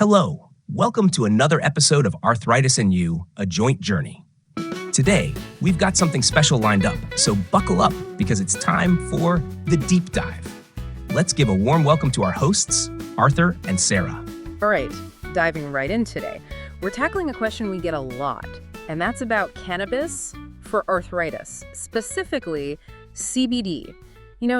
Hello, welcome to another episode of Arthritis and You, a joint journey. Today, we've got something special lined up, so buckle up because it's time for the deep dive. Let's give a warm welcome to our hosts, Arthur and Sarah. All right, diving right in today. We're tackling a question we get a lot, and that's about cannabis for arthritis, specifically CBD.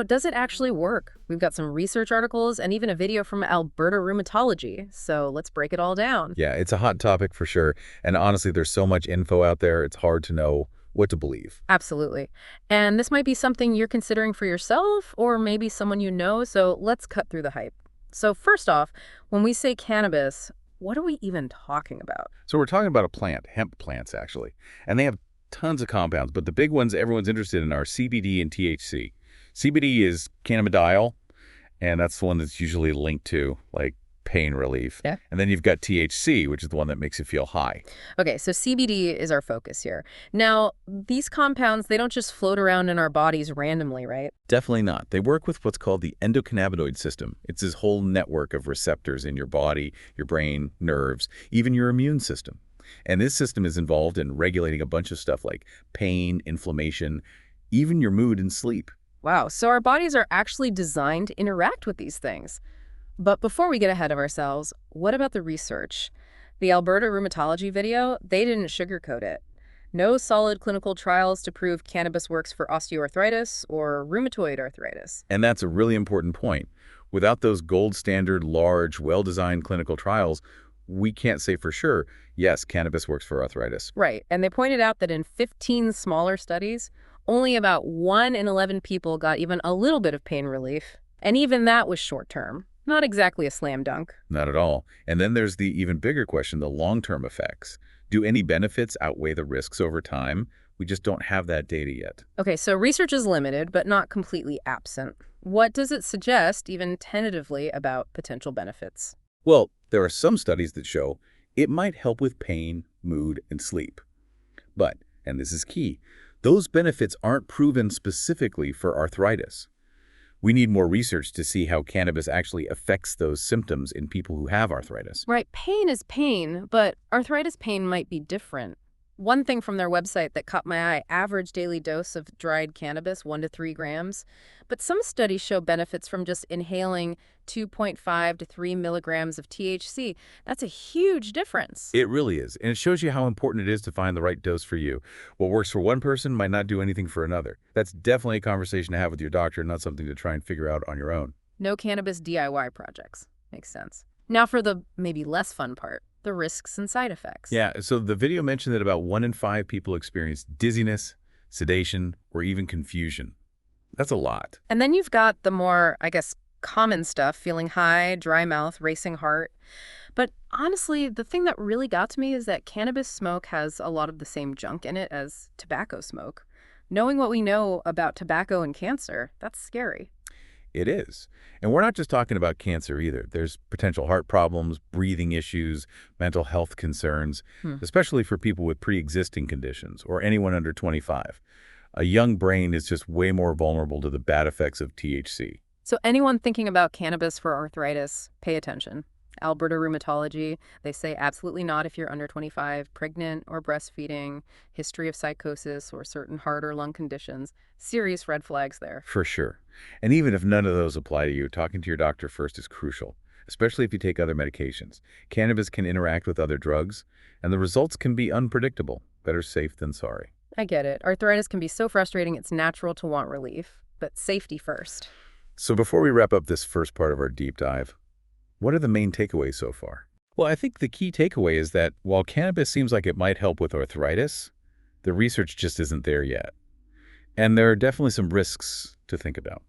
Does it actually work? We've got some research articles and even a video from Alberta Rheumatology, so let's break it all down. Yeah, it's a hot topic for sure. And honestly, there's so much info out there, it's hard to know what to believe. Absolutely. And this might be something you're considering for yourself or maybe someone you know, so let's cut through the hype. So first off, when we say cannabis, what are we even talking about? So we're talking about a plant, hemp plants actually. And they have tons of compounds, but the big ones everyone's interested in are CBD and THC. CBD is cannabidiol, and that's the one that's usually linked to like pain relief. Yeah. And then you've got THC, which is the one that makes you feel high. Okay, so CBD is our focus here. Now, these compounds, they don't just float around in our bodies randomly, right? Definitely not. They work with what's called the endocannabinoid system. It's this whole network of receptors in your body, your brain, nerves, even your immune system. And this system is involved in regulating a bunch of stuff like pain, inflammation, even your mood and sleep. Wow, so our bodies are actually designed to interact with these things. But before we get ahead of ourselves, what about the research? The Alberta Rheumatology video, they didn't sugarcoat it. No solid clinical trials to prove cannabis works for osteoarthritis or rheumatoid arthritis. And that's a really important point. Without those gold standard, large, well-designed clinical trials, we can't say for sure, yes, cannabis works for arthritis. Right, and they pointed out that in 15 smaller studies, only about 1 in 11 people got even a little bit of pain relief. And even that was short-term. Not exactly a slam dunk. Not at all. And then there's the even bigger question, the long-term effects. Do any benefits outweigh the risks over time? We just don't have that data yet. Okay, so research is limited, but not completely absent. What does it suggest, even tentatively, about potential benefits? Well, there are some studies that show it might help with pain, mood, and sleep. But, and this is key, those benefits aren't proven specifically for arthritis. We need more research to see how cannabis actually affects those symptoms in people who have arthritis. Right, pain is pain, but arthritis pain might be different. One thing from their website that caught my eye, average daily dose of dried cannabis, 1 to 3 grams. But some studies show benefits from just inhaling 2.5 to 3 milligrams of THC. That's a huge difference. It really is, and it shows you how important it is to find the right dose for you. What works for one person might not do anything for another. That's definitely a conversation to have with your doctor, not something to try and figure out on your own. No cannabis DIY projects. Makes sense. Now for the maybe less fun part. The risks and side effects. Yeah, so the video mentioned that about 1 in 5 people experience dizziness, sedation, or even confusion. That's a lot. And then you've got the more, common stuff, feeling high, dry mouth, racing heart. But honestly, the thing that really got to me is that cannabis smoke has a lot of the same junk in it as tobacco smoke. Knowing what we know about tobacco and cancer, that's scary. It is. And we're not just talking about cancer either. There's potential heart problems, breathing issues, mental health concerns, especially for people with pre-existing conditions or anyone under 25. A young brain is just way more vulnerable to the bad effects of THC. So anyone thinking about cannabis for arthritis, pay attention. Alberta Rheumatology, they say absolutely not if you're under 25, pregnant or breastfeeding, history of psychosis or certain heart or lung conditions. Serious red flags there. For sure. And even if none of those apply to you, talking to your doctor first is crucial, especially if you take other medications. Cannabis can interact with other drugs, and the results can be unpredictable. Better safe than sorry. I get it. Arthritis can be so frustrating, it's natural to want relief, but safety first. So before we wrap up this first part of our deep dive, what are the main takeaways so far? Well, I think the key takeaway is that while cannabis seems like it might help with arthritis, the research just isn't there yet. And there are definitely some risks to think about.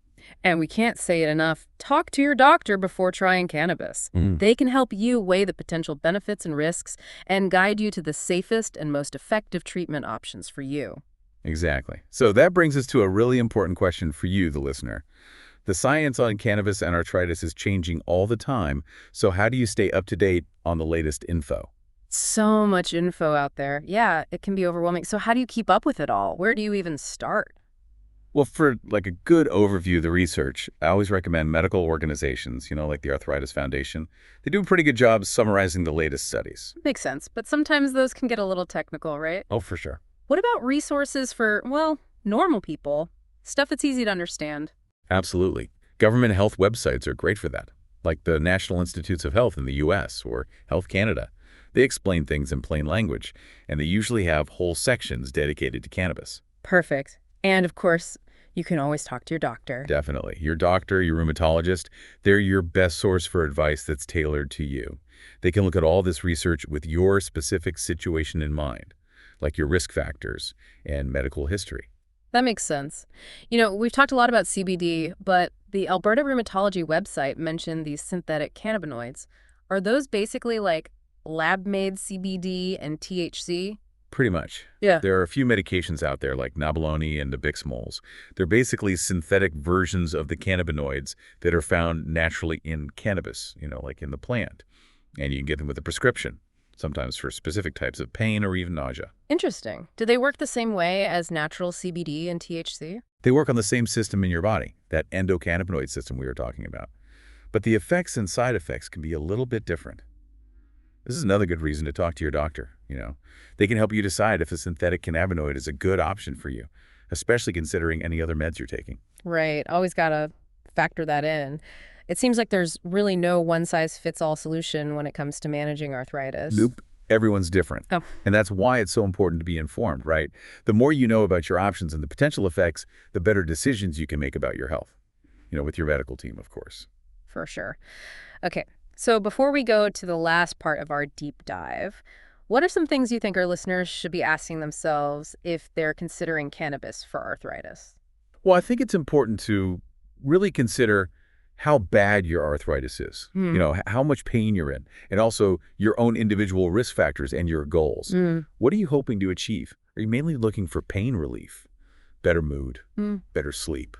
And we can't say it enough. Talk to your doctor before trying cannabis. They can help you weigh the potential benefits and risks and guide you to the safest and most effective treatment options for you. Exactly. So that brings us to a really important question for you, the listener. The science on cannabis and arthritis is changing all the time, so how do you stay up to date on the latest info? So much info out there. Yeah, it can be overwhelming. So how do you keep up with it all? Where do you even start? Well, for like a good overview of the research, I always recommend medical organizations, like the Arthritis Foundation. They do a pretty good job summarizing the latest studies. Makes sense, but sometimes those can get a little technical, right? Oh, for sure. What about resources for, well, normal people? Stuff that's easy to understand. Absolutely. Government health websites are great for that, like the National Institutes of Health in the U.S. or Health Canada. They explain things in plain language, and they usually have whole sections dedicated to cannabis. Perfect. And of course, you can always talk to your doctor. Definitely. Your doctor, your rheumatologist, they're your best source for advice that's tailored to you. They can look at all this research with your specific situation in mind, like your risk factors and medical history. That makes sense. We've talked a lot about CBD, but the Alberta Rheumatology website mentioned these synthetic cannabinoids. Are those basically like lab-made CBD and THC? Pretty much. Yeah. There are a few medications out there like Nabilone and Nabixmols. They're basically synthetic versions of the cannabinoids that are found naturally in cannabis, like in the plant. And you can get them with a prescription, sometimes for specific types of pain or even nausea. Interesting. Do they work the same way as natural CBD and THC? They work on the same system in your body, that endocannabinoid system we were talking about. But the effects and side effects can be a little bit different. This is another good reason to talk to your doctor, They can help you decide if a synthetic cannabinoid is a good option for you, especially considering any other meds you're taking. Right. Always got to factor that in. It seems like there's really no one-size-fits-all solution when it comes to managing arthritis. Nope. Everyone's different. Oh. And that's why it's so important to be informed, right? The more you know about your options and the potential effects, the better decisions you can make about your health. With your medical team, of course. For sure. Okay. So before we go to the last part of our deep dive, what are some things you think our listeners should be asking themselves if they're considering cannabis for arthritis? Well, I think it's important to really consider how bad your arthritis is, how much pain you're in, and also your own individual risk factors and your goals. What are you hoping to achieve? Are you mainly looking for pain relief, better mood, better sleep,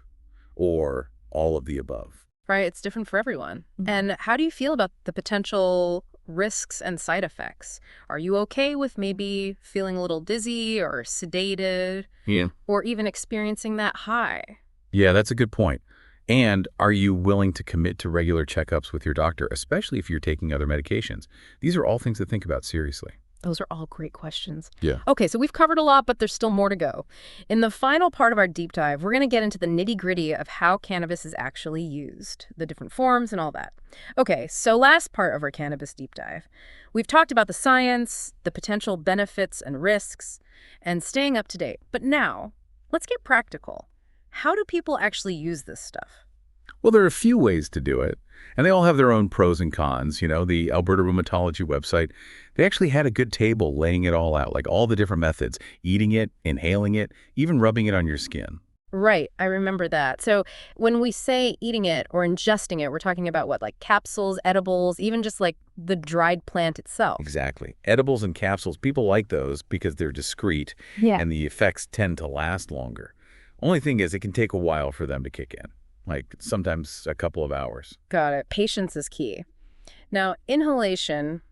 or all of the above? Right. It's different for everyone. And how do you feel about the potential risks and side effects? Are you okay with maybe feeling a little dizzy or sedated? Yeah. Or even experiencing that high? Yeah, that's a good point. And are you willing to commit to regular checkups with your doctor, especially if you're taking other medications? These are all things to think about seriously. Those are all great questions. Yeah. Okay, so we've covered a lot, but there's still more to go. In the final part of our deep dive, we're going to get into the nitty-gritty of how cannabis is actually used, the different forms and all that. Okay, so last part of our cannabis deep dive. We've talked about the science, the potential benefits and risks, and staying up to date. But now, let's get practical. How do people actually use this stuff? Well, there are a few ways to do it, and they all have their own pros and cons. The Alberta Rheumatology website, they actually had a good table laying it all out, like all the different methods, eating it, inhaling it, even rubbing it on your skin. Right, I remember that. So when we say eating it or ingesting it, we're talking about what, like capsules, edibles, even just like the dried plant itself? Exactly. Edibles and capsules, people like those because they're discreet, and the effects tend to last longer. Only thing is, it can take a while for them to kick in. Like sometimes a couple of hours. Got it. Patience is key. Now, inhalation,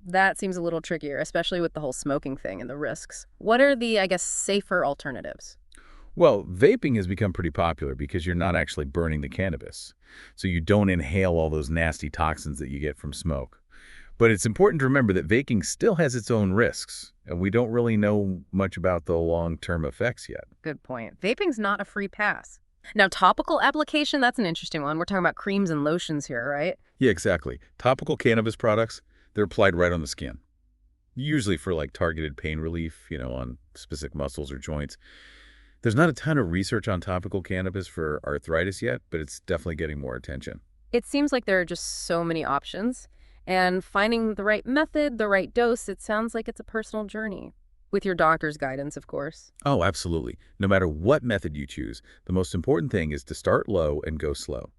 that seems a little trickier, especially with the whole smoking thing and the risks. What are the, safer alternatives? Well, vaping has become pretty popular because you're not actually burning the cannabis. So you don't inhale all those nasty toxins that you get from smoke. But it's important to remember that vaping still has its own risks, and we don't really know much about the long-term effects yet. Good point. Vaping's not a free pass. Now, topical application, that's an interesting one. We're talking about creams and lotions here, right? Yeah, exactly. Topical cannabis products, they're applied right on the skin. Usually for targeted pain relief, on specific muscles or joints. There's not a ton of research on topical cannabis for arthritis yet, but it's definitely getting more attention. It seems like there are just so many options. And finding the right method, the right dose, it sounds like it's a personal journey. With your doctor's guidance, of course. Oh, absolutely. No matter what method you choose, the most important thing is to start low and go slow.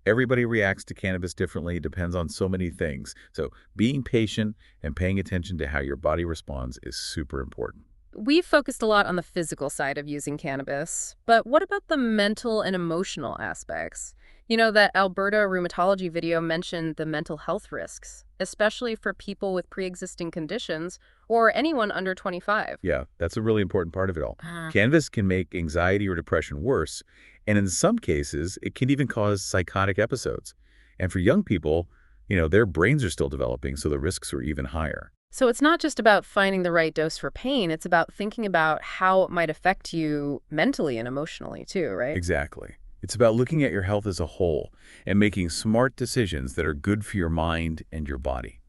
Everybody reacts to cannabis differently. It depends on so many things. So being patient and paying attention to how your body responds is super important. We've focused a lot on the physical side of using cannabis, but what about the mental and emotional aspects? That Alberta rheumatology video mentioned the mental health risks, especially for people with pre-existing conditions or anyone under 25. Yeah, that's a really important part of it all. Ah. Cannabis can make anxiety or depression worse, and in some cases, it can even cause psychotic episodes. And for young people, their brains are still developing, so the risks are even higher. So it's not just about finding the right dose for pain, it's about thinking about how it might affect you mentally and emotionally too, right? Exactly. It's about looking at your health as a whole and making smart decisions that are good for your mind and your body.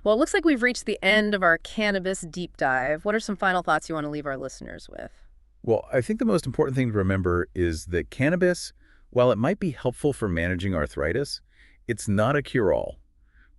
Well, it looks like we've reached the end of our cannabis deep dive. What are some final thoughts you want to leave our listeners with? Well, I think the most important thing to remember is that cannabis, while it might be helpful for managing arthritis, it's not a cure-all.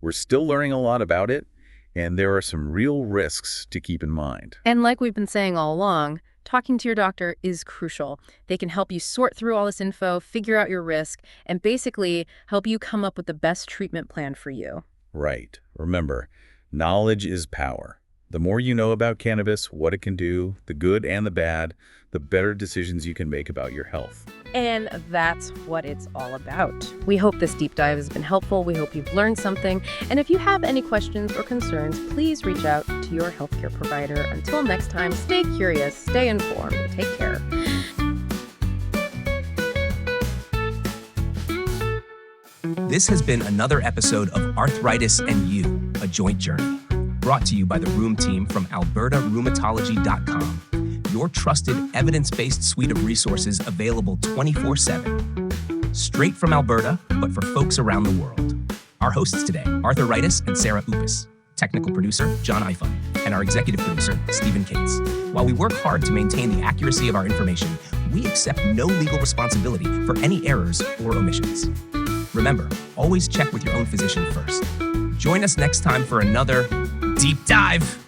We're still learning a lot about it, and there are some real risks to keep in mind. And like we've been saying all along, talking to your doctor is crucial. They can help you sort through all this info, figure out your risk, and basically help you come up with the best treatment plan for you. Right. Remember, knowledge is power. The more you know about cannabis, what it can do, the good and the bad, the better decisions you can make about your health. And that's what it's all about. We hope this deep dive has been helpful. We hope you've learned something. And if you have any questions or concerns, please reach out to your healthcare provider. Until next time, stay curious, stay informed, and take care. This has been another episode of Arthritis and You, A Joint Journey, brought to you by the Rheum team from albertarheumatology.com, your trusted evidence-based suite of resources available 24/7. Straight from Alberta, but for folks around the world. Our hosts today, Arthritis and Sarah Upis, technical producer, John Ifa, and our executive producer, Stephen Cates. While we work hard to maintain the accuracy of our information, we accept no legal responsibility for any errors or omissions. Remember, always check with your own physician first. Join us next time for another Deep Dive.